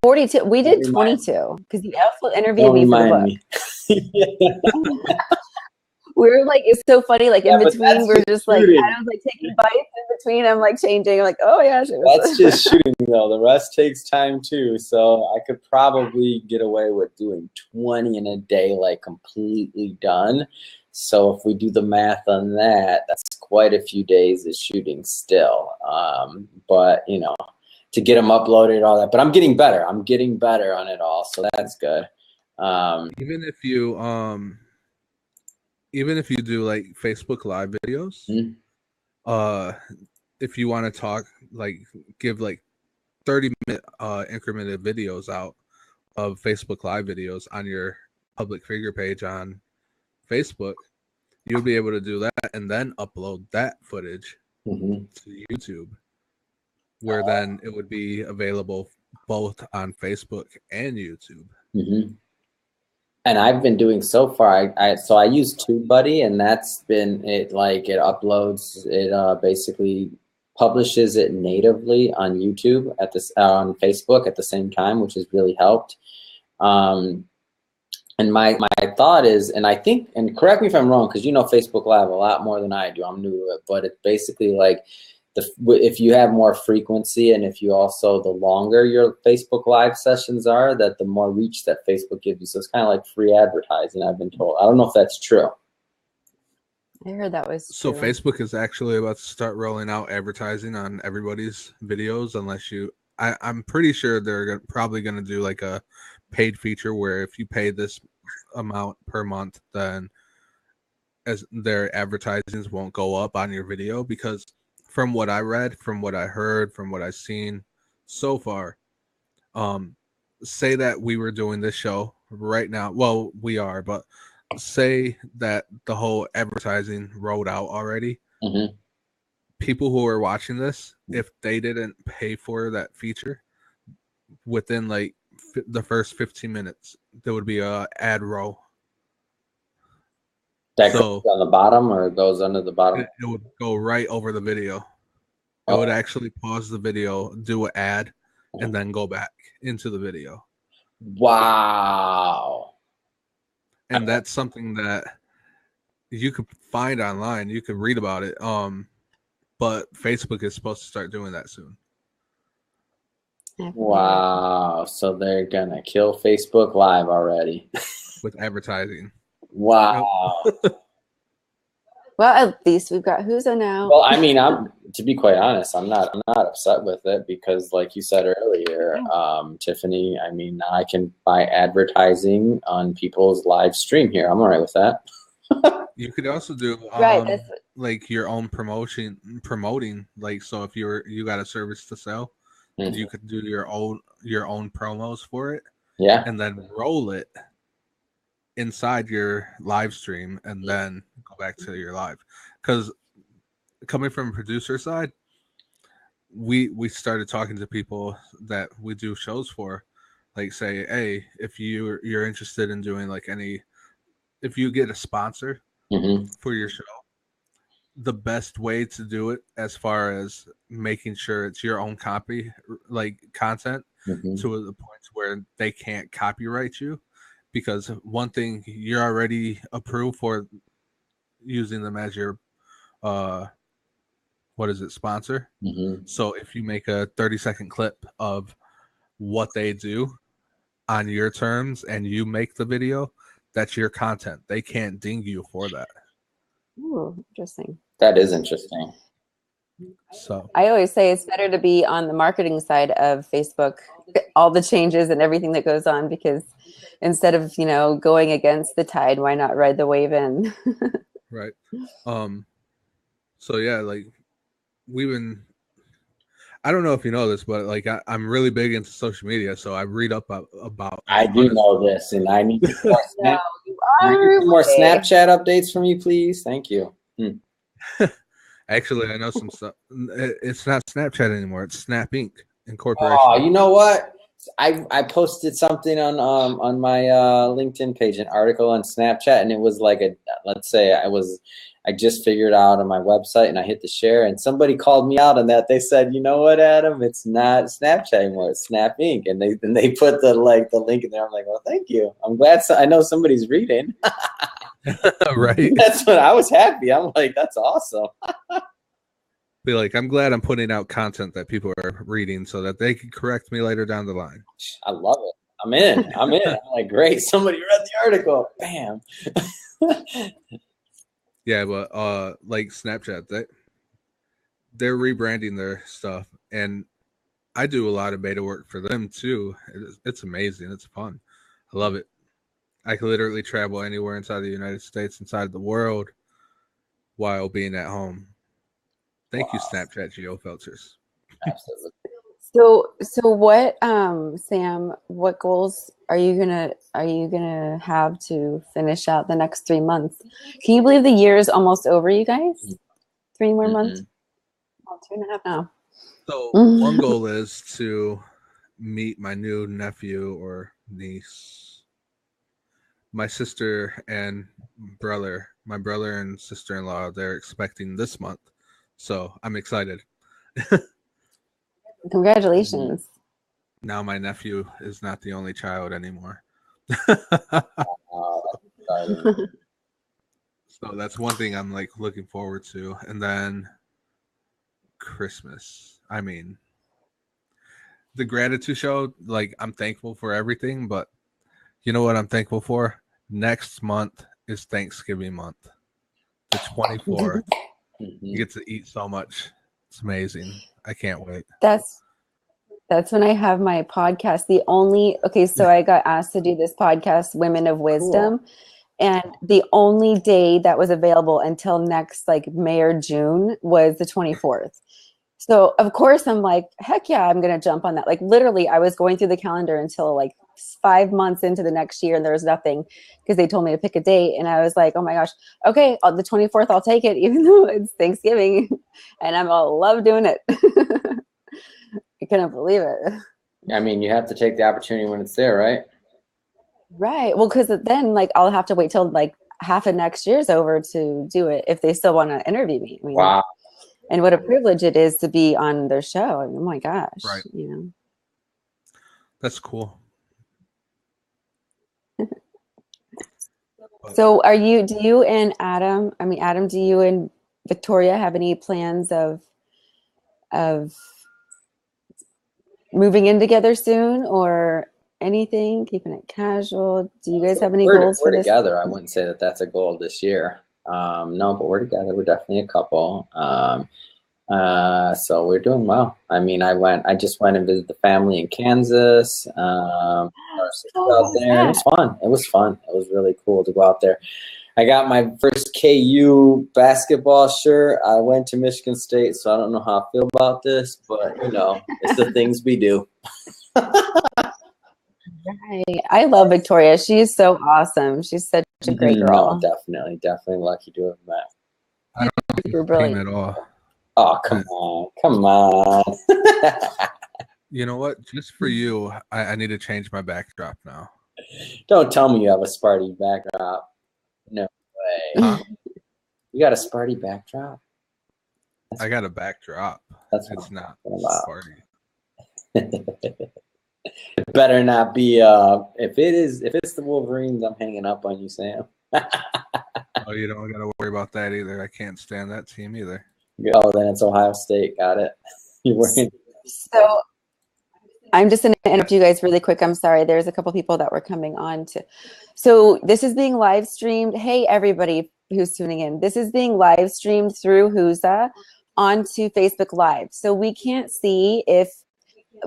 42. We did 22 because you also interviewed me for the book. We were like, it's so funny. Like in between, we're just like, Adam's like taking bites in between. I'm like changing. I'm like, oh yeah, that's just shooting though. The rest takes time too. So I could probably get away with doing 20 in a day, like completely done. So if we do the math on that, that's quite a few days of shooting still. But you know, to get them uploaded, all that. But I'm getting better. I'm getting better on it all. So that's good. Even if you do like Facebook Live videos, if you want to talk, like give like 30-minute incremented videos out of Facebook Live videos on your public figure page on Facebook, you'll be able to do that and then upload that footage to YouTube, where then it would be available both on Facebook and YouTube. And I've been doing so far, so I use TubeBuddy, and that's been it. Like it uploads, it basically publishes it natively on YouTube at this on Facebook at the same time, which has really helped. And my thought is, and I think, and correct me if I'm wrong, because you know Facebook Live a lot more than I do. I'm new to it, but it's basically like if you have more frequency, and if you also, the longer your Facebook Live sessions are, that the more reach that Facebook gives you. So it's kind of like free advertising, I've been told. I don't know if that's true. I heard that was so true. Facebook is actually about to start rolling out advertising on everybody's videos, unless you, I'm pretty sure they're probably going to do like a paid feature where if you pay this amount per month, then as their advertisements won't go up on your video. Because from what I read, from what I heard, from what I've seen so far, say that we were doing this show right now. Well, we are, but say that the whole advertising rolled out already. People who are watching this, if they didn't pay for that feature, within like the first 15 minutes, there would be a ad roll. That goes on the bottom, or it goes under the bottom? It would go right over the video. It would actually pause the video, do an ad, and then go back into the video. Wow. And that's something that you could find online. You could read about it. But Facebook is supposed to start doing that soon. Wow. So they're going to kill Facebook Live already. With advertising. Wow. Well, at least we've got Who's now. Well, I mean, to be quite honest, I'm not upset with it, because like you said earlier, Tiffany, I mean, I can buy advertising on people's live stream here. I'm all right with that. You could also do like your own promoting, like, so if you got a service to sell, You could do your own promos for it. Yeah. And then roll it inside your live stream and then go back to your live. Because coming from a producer side, we started talking to people that we do shows for, like say, hey, if you're interested in doing like if you get a sponsor for your show, the best way to do it as far as making sure it's your own copy, like content, to the point where they can't copyright you, because one thing, you're already approved for using them as your sponsor. So if you make a 30-second clip of what they do on your terms and you make the video, that's your content. They can't ding you for that. Ooh, interesting. That is interesting. So I always say it's better to be on the marketing side of Facebook, all the changes and everything that goes on, because instead of, going against the tide, why not ride the wave in? right. So yeah, like I don't know if you know this, but like I'm really big into social media, so I read up about. I do know this, and I need more, No, more Snapchat updates from you, please. Thank you. Actually, I know some stuff. It's not Snapchat anymore. It's Snap Inc. Incorporation. Oh, you know what? I posted something on my LinkedIn page, an article on Snapchat, and it was like let's say I just figured out on my website, and I hit the share, and somebody called me out on that. They said, you know what, Adam, it's not Snapchat anymore, it's Snap Inc. And they put the link in there. I'm like, well, thank you. I'm glad I know somebody's reading. Right. That's when I was happy. I'm like, that's awesome. Be like, I'm glad I'm putting out content that people are reading so that they can correct me later down the line. I love it. I'm in. I'm like, great. Somebody read the article. Bam. Yeah, but like Snapchat, they're rebranding their stuff, and I do a lot of beta work for them too. It's amazing. It's fun. I love it. I can literally travel anywhere inside the United States, inside the world, while being at home. Thank you, Snapchat GeoFilters. Absolutely. So what, Sam, what goals are you gonna have to finish out the next 3 months? Can you believe the year is almost over, you guys? 3 more months? Well, 2.5 now. So one goal is to meet my new nephew or niece. My sister and brother, my brother and sister-in-law, they're expecting this month. So I'm excited. Congratulations. Now my nephew is not the only child anymore. So that's one thing I'm like looking forward to. And then Christmas. I mean, the Gratitude Show, like I'm thankful for everything, but you know what I'm thankful for? Next month is Thanksgiving month. The 24th. You get to eat so much. It's amazing. I can't wait. That's when I have my podcast. So I got asked to do this podcast, Women of Wisdom. Cool. And the only day that was available until next like May or June was the 24th. So of course I'm like, heck yeah, I'm going to jump on that. Like literally I was going through the calendar until like 5 months into the next year and there was nothing because they told me to pick a date. And I was like, oh my gosh, okay, the 24th, I'll take it, even though it's Thanksgiving. And I'll love doing it. I couldn't believe it. I mean, you have to take the opportunity when it's there, right? Right. Well, because then like I'll have to wait till like half of next year's over to do it if they still want to interview me. I mean, wow. And what a privilege it is to be on their show. I mean, oh my gosh. Right. You know. That's cool. So do you and Adam, do you and Victoria have any plans of moving in together soon or anything, keeping it casual? Do you guys have any goals for this? We're together. I wouldn't say that that's a goal this year. No, but we're together. We're definitely a couple. So we're doing well. I mean, I just went and visited the family in Kansas. Our sister out there. It was fun. It was fun. It was really cool to go out there. I got my first KU basketball shirt. I went to Michigan State, so I don't know how I feel about this, but you know, it's the things we do. Right. I love Victoria. She's so awesome. She's such a great girl. No, definitely lucky to have met. I don't know if Super it's brilliant. at all. Oh, come on. You know what? Just for you, I need to change my backdrop now. Don't tell me you have a Sparty backdrop. No way. Huh? You got a Sparty backdrop? I got a backdrop. That's It's not about. party. It better not be if it's the Wolverines, I'm hanging up on you, Sam. Oh, you don't got to worry about that either. I can't stand that team either. Oh, then it's Ohio State. Got it. You're wearing. So I'm just going to interrupt you guys really quick. I'm sorry. There's a couple people that were coming on to. So this is being live streamed. Hey, everybody who's tuning in. This is being live streamed through Whoza onto Facebook Live. So we can't see if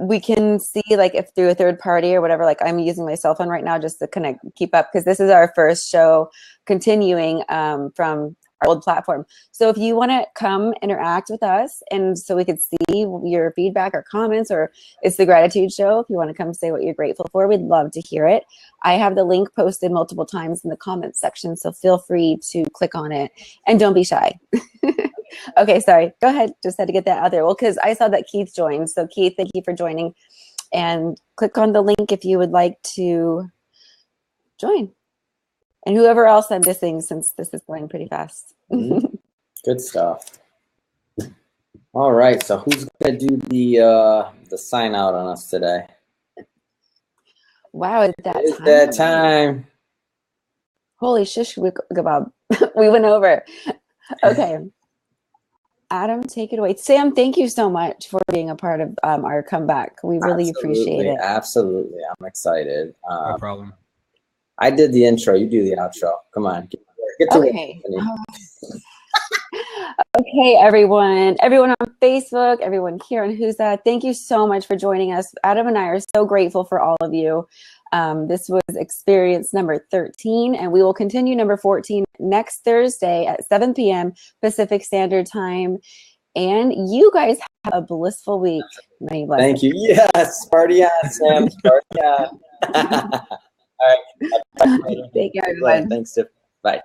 we can see like if through a third party or whatever. Like I'm using my cell phone right now just to keep up because this is our first show continuing from our old platform. So if you want to come interact with us and so we could see your feedback or comments, or it's the Gratitude Show, if you want to come say what you're grateful for, we'd love to hear it. I have the link posted multiple times in the comments section, so feel free to click on it and don't be shy. Okay, sorry. Go ahead. Just had to get that out there. Well, because I saw that Keith joined. So Keith, thank you for joining. And click on the link if you would like to join. And whoever else I'm missing, since this is going pretty fast. Good stuff. All right. So who's gonna do the sign out on us today? Wow, it's that time. Holy shish kebab. We went over. Okay. Adam, take it away. Sam, thank you so much for being a part of our comeback. We really appreciate it. Absolutely. I'm excited. No problem. I did the intro. You do the outro. Come on. Get to Okay. Okay, everyone on Facebook, everyone here on Who's That, thank you so much for joining us. Adam and I are so grateful for all of you. This was experience number 13, and we will continue number 14 next Thursday at 7 p.m. Pacific Standard Time. And you guys have a blissful week. Many blessings. Thank you. Yes. Party on, Sam. Party on. All right. Take care, everyone. Thanks, Tiff. Bye.